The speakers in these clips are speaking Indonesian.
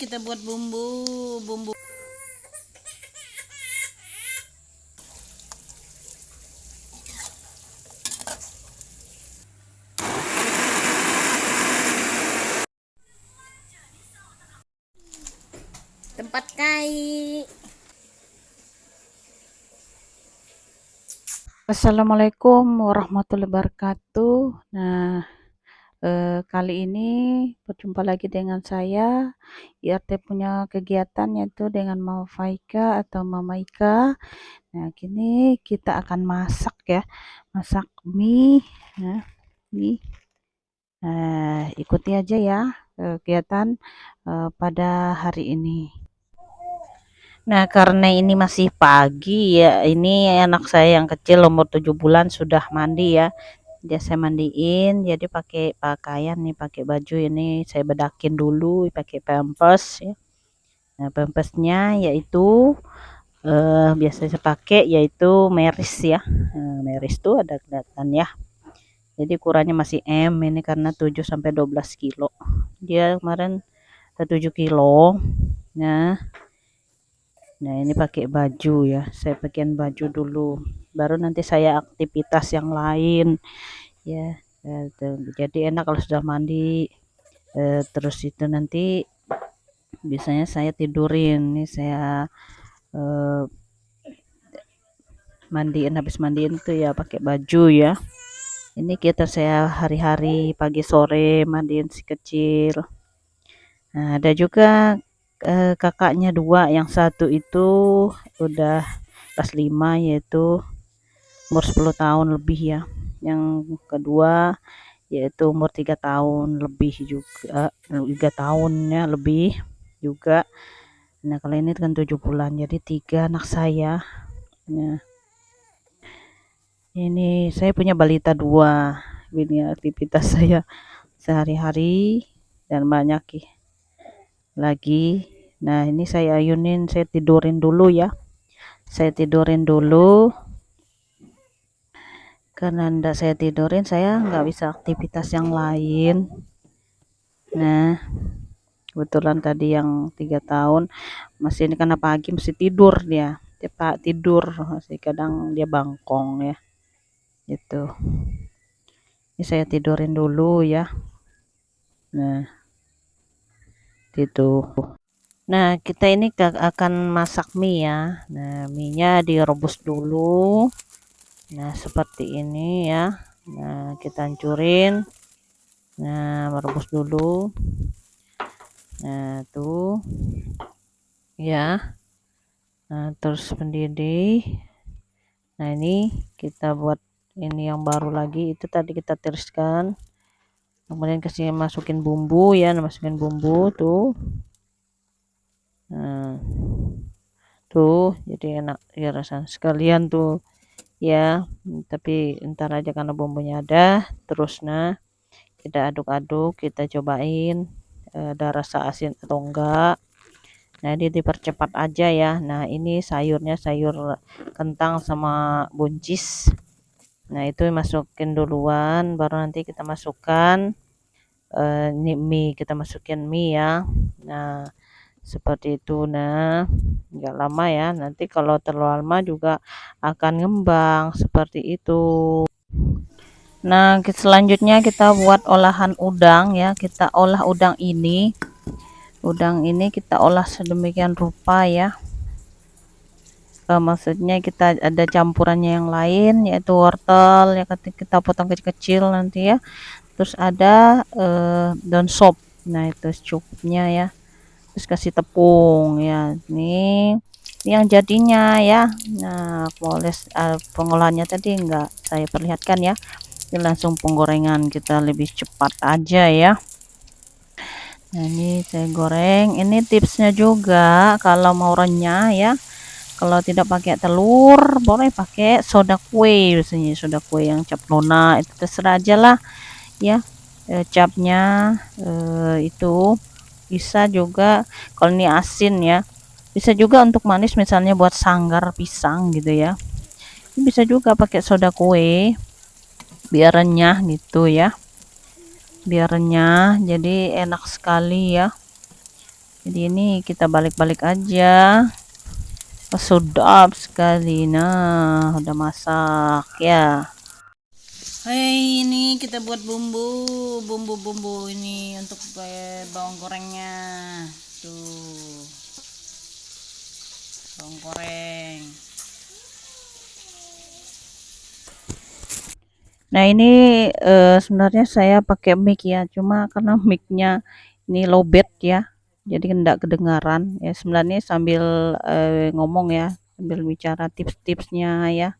kita buat bumbu. Tempat kai. Assalamualaikum warahmatullahi wabarakatuh. Nah, kali ini berjumpa lagi dengan saya. IRT punya kegiatan yaitu dengan Mama Faika atau Mama Ika. Nah, kini kita akan masak ya, masak mie. Nah, mie. Ikuti aja ya kegiatan pada hari ini. Nah, karena ini masih pagi ya, ini anak saya yang kecil umur 7 bulan sudah mandi ya. Dia saya mandiin, jadi pakai pakaian nih, pakai baju ini saya bedakin dulu pakai pampers ya. Nah, pampersnya yaitu biasa saya pakai yaitu Meris ya. Meris tuh ada kelihatan ya. Jadi ukurannya masih M ini karena 7 sampai 12 kilo. Dia kemarin 7 kilo. Nah, ini pakai baju ya. Saya pakaian baju dulu. Baru nanti saya aktivitas yang lain ya. Jadi enak kalau sudah mandi. Terus itu nanti biasanya saya tidurin. Nih saya mandiin, habis mandiin tuh ya pakai baju ya. Ini kita saya hari-hari pagi sore mandiin si kecil. Nah, ada juga kakaknya dua, yang satu itu udah kelas 5 yaitu umur 10 tahun lebih ya. Yang kedua yaitu umur 3 tahun lebih juga, 3 tahunnya lebih juga. Nah, kalau ini kan 7 bulan, jadi 3 anak saya. Nah, ini saya punya balita 2. Ini aktivitas saya sehari-hari dan banyak lagi. Nah, ini saya ayunin, saya tidurin dulu ya. Saya tidurin dulu. Karena ndak saya tidurin, saya nggak bisa aktivitas yang lain. Nah, kebetulan tadi yang 3 tahun masih ini karena pagi mesti tidur dia. Dia tidur masih kadang dia bangkong ya. Gitu. Ini saya tidurin dulu ya. Nah, gitu. Nah, kita ini akan masak mie ya. Nah, mie-nya direbus dulu. Nah, seperti ini ya. Nah, kita hancurin. Nah, merebus dulu. Nah, tuh ya. Nah, terus mendidih. Nah, ini kita buat ini yang baru lagi, itu tadi kita tiriskan. Kemudian kasih masukin bumbu ya, masukin bumbu tuh. Nah, tuh jadi enak ya rasanya sekalian tuh ya. Tapi ntar aja karena bumbunya ada. Terus nah kita aduk-aduk, kita cobain ada rasa asin atau enggak. Nah, ini dipercepat aja ya. Nah, ini sayurnya sayur kentang sama buncis. Nah, itu masukin duluan, baru nanti kita masukkan ini mie, kita masukin mie ya. Nah, seperti itu. Nah, nggak lama ya, nanti kalau terlalu lama juga akan ngembang seperti itu. Nah, selanjutnya kita buat olahan udang ya. Kita olah udang ini. Udang ini kita olah sedemikian rupa ya. Maksudnya kita ada campurannya yang lain yaitu wortel ya, kita potong kecil-kecil nanti ya. Terus ada daun sop. Nah, itu secukupnya ya. Terus kasih tepung ya. Ini yang jadinya ya. Nah, proses pengolahannya tadi enggak saya perlihatkan ya. Ini langsung penggorengan, kita lebih cepat aja ya. Nah, ini saya goreng. Ini tipsnya juga kalau mau renyah ya. Kalau tidak pakai telur, boleh pakai soda kue, biasanya soda kue yang cap nona itu terserah aja lah ya. Capnya itu bisa juga kalau ini asin ya. Bisa juga untuk manis, misalnya buat sanggar pisang gitu ya. Ini bisa juga pakai soda kue biar renyah gitu ya. Biar renyah, jadi enak sekali ya. Jadi ini kita balik-balik aja. Oh, sedap sekali. Nah, udah masak ya. Hai, ini kita buat bumbu ini untuk bawang gorengnya. Tuh, bawang goreng. Nah, ini sebenarnya saya pakai mic ya, cuma karena micnya ini lowbat ya, jadi enggak kedengaran. Ya sebenarnya sambil ngomong ya, sambil bicara tips-tipsnya ya.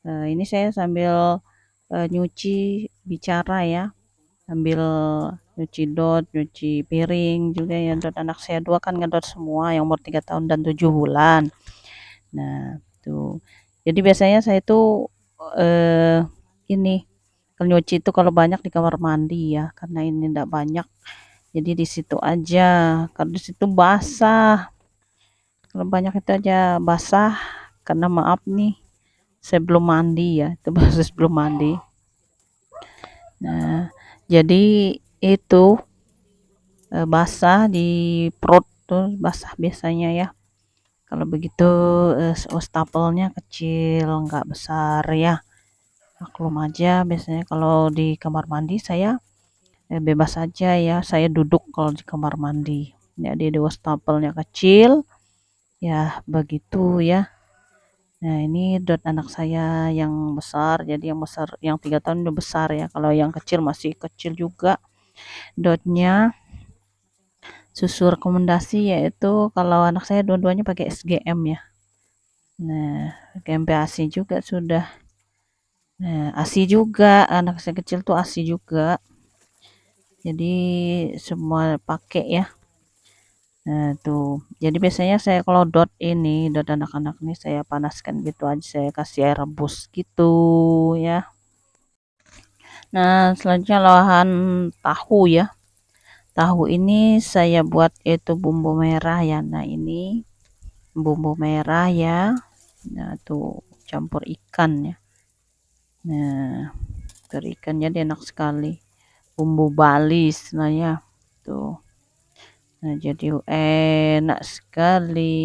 Ini saya sambil nyuci bicara ya, sambil nyuci dot, nyuci piring juga ya. Dot anak saya dua kan ngedot semua, yang umur 3 tahun dan 7 bulan. Nah, tuh. Jadi biasanya saya tuh ini kalau nyuci itu kalau banyak di kamar mandi ya, karena ini enggak banyak. Jadi di situ aja. Kalau di situ basah. Kalau banyak itu aja basah. Karena maaf nih, saya belum mandi ya. Itu proses belum mandi. Nah, jadi itu basah di perut tuh basah biasanya ya. Kalau begitu wastafel-nya kecil, enggak besar ya. Maklum aja biasanya kalau di kamar mandi saya bebas aja ya, saya duduk kalau di kamar mandi. Jadi di wastafel-nya kecil, ya begitu ya. Nah ini dot anak saya yang besar, jadi yang besar, yang 3 tahun udah besar ya. Kalau yang kecil masih kecil juga. Dotnya susu rekomendasi yaitu kalau anak saya dua-duanya pakai SGM ya. Nah, GMP ASI juga sudah. Nah, ASI juga, anak saya kecil tuh ASI juga. Jadi semua pakai ya. Nah, tuh. Jadi biasanya saya kalau dot ini, dot anak-anak ini saya panaskan gitu aja, saya kasih air rebus gitu ya. Nah, selanjutnya olahan tahu ya. Tahu ini saya buat itu bumbu merah ya. Nah, ini bumbu merah ya. Nah, tuh campur ikan ya. Nah, ikannya dia enak sekali. Bumbu Bali istilahnya. Tuh. Nah, jadi enak sekali.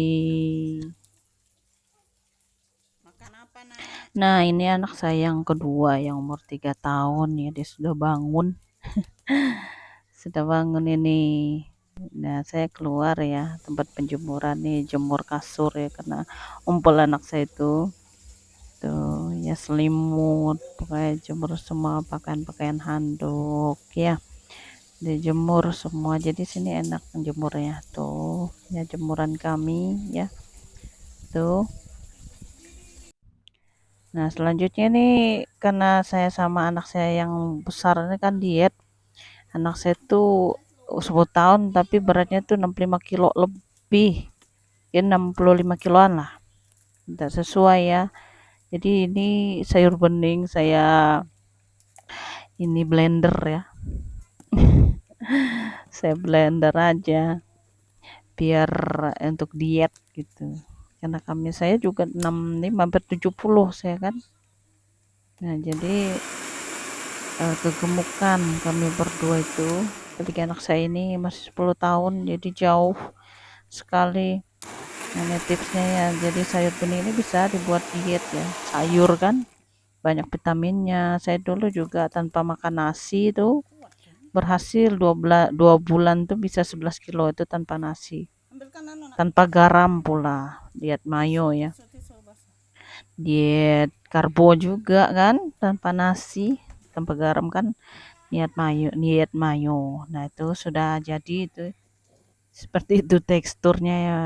Nah, ini anak saya yang kedua yang umur 3 tahun ya, dia sudah bangun. Sudah bangun ini. Nah, saya keluar ya, tempat penjemuran nih, jemur kasur ya, karena umpul anak saya itu. Tuh, ya selimut, pokoknya jemur semua pakaian-pakaian handuk ya. Dijemur semua. Jadi sini enak menjemurnya. Tuh, ya jemuran kami ya. Tuh. Nah, selanjutnya nih karena saya sama anak saya yang besar ini kan diet. Anak saya tuh 10 tahun tapi beratnya tuh 65 kilo lebih. Ya 65 kiloan lah. Tidak sesuai ya. Jadi ini sayur bening saya ini blender ya. Saya blender aja biar untuk diet gitu. Karena kami saya juga 65 hampir 70 saya kan. Nah, jadi kegemukan kami berdua itu ketika anak saya ini masih 10 tahun, jadi jauh sekali. Nah, ini tipsnya ya, jadi sayur bening ini bisa dibuat diet ya, sayur kan banyak vitaminnya. Saya dulu juga tanpa makan nasi itu berhasil 2 bulan tuh bisa 11 kilo itu tanpa nasi, tanpa garam pula, diet mayo ya, diet karbo juga kan, tanpa nasi, tanpa garam kan, diet mayo. Nah, itu sudah jadi itu seperti itu teksturnya ya.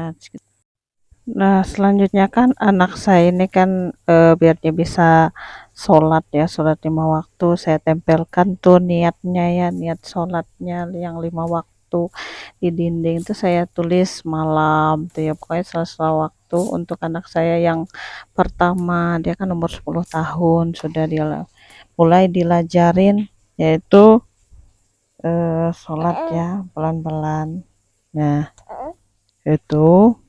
Nah, selanjutnya kan anak saya ini kan biar dia bisa sholat ya, sholat 5 waktu, saya tempelkan tuh niatnya ya, niat sholatnya yang 5 waktu di dinding itu saya tulis malam tuh ya, pokoknya sela-sela waktu untuk anak saya yang pertama. Dia kan umur 10 tahun sudah dia mulai dilajarin yaitu sholat ya pelan-pelan. Nah, itu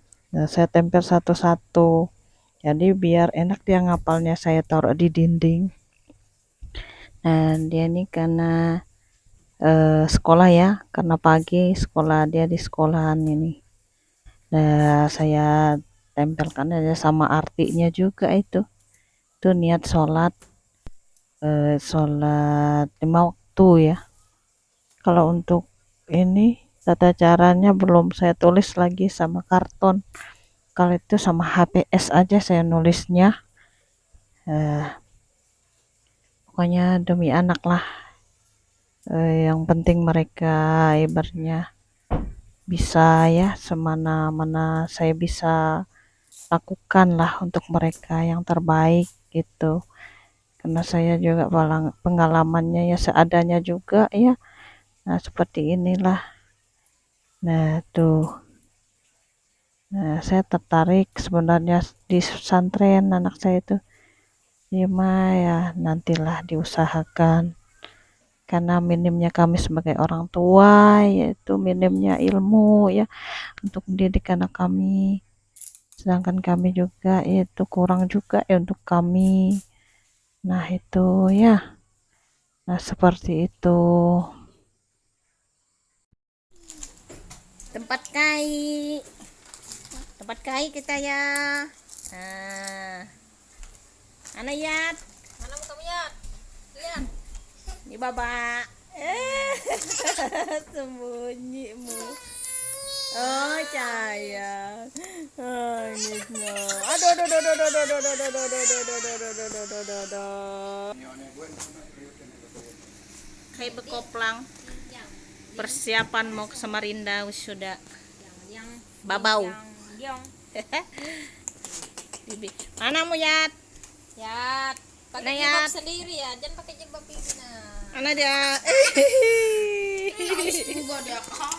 saya tempel satu-satu. Jadi biar enak dia ngapalnya, saya taruh di dinding. Nah, dia ini karena sekolah ya, karena pagi sekolah dia di sekolahan ini. Nah, saya tempelkan aja sama artinya juga itu. Itu niat sholat 5 waktu ya. Kalau untuk ini tata caranya belum saya tulis lagi sama karton. Kalau itu sama HPS aja saya nulisnya. Pokoknya demi anak lah. Yang penting mereka ibaratnya bisa ya semana-mana saya bisa lakukan lah untuk mereka yang terbaik gitu. Karena saya juga pengalamannya ya seadanya juga ya. Nah, seperti inilah. Nah, tuh. Nah, saya tertarik sebenarnya di pesantren anak saya itu. Ya nantilah diusahakan. Karena minimnya kami sebagai orang tua yaitu minimnya ilmu ya untuk mendidik anak kami. Sedangkan kami juga itu kurang juga ya untuk kami. Nah, itu ya. Nah, seperti itu. Tempat kai. Tempat kai kita ya. Nah, mana Yat? Mana kamu Yat? Lihat. Ini Baba. Sembunyimu. Oh, sayang. Oh, ini no. Aduh, aduh, aduh, aduh, aduh, aduh, aduh, aduh, aduh, aduh, aduh, aduh, aduh, aduh, aduh. Kayak bekoplang. Persiapan mau ke Samarinda sudah. Babau. Bibi. Mana mu Yat? Yat, Mana pakai Yat? jilbab sendiri ya, jangan pakai jilbab ini nah. Mana dia? Juga dia kan.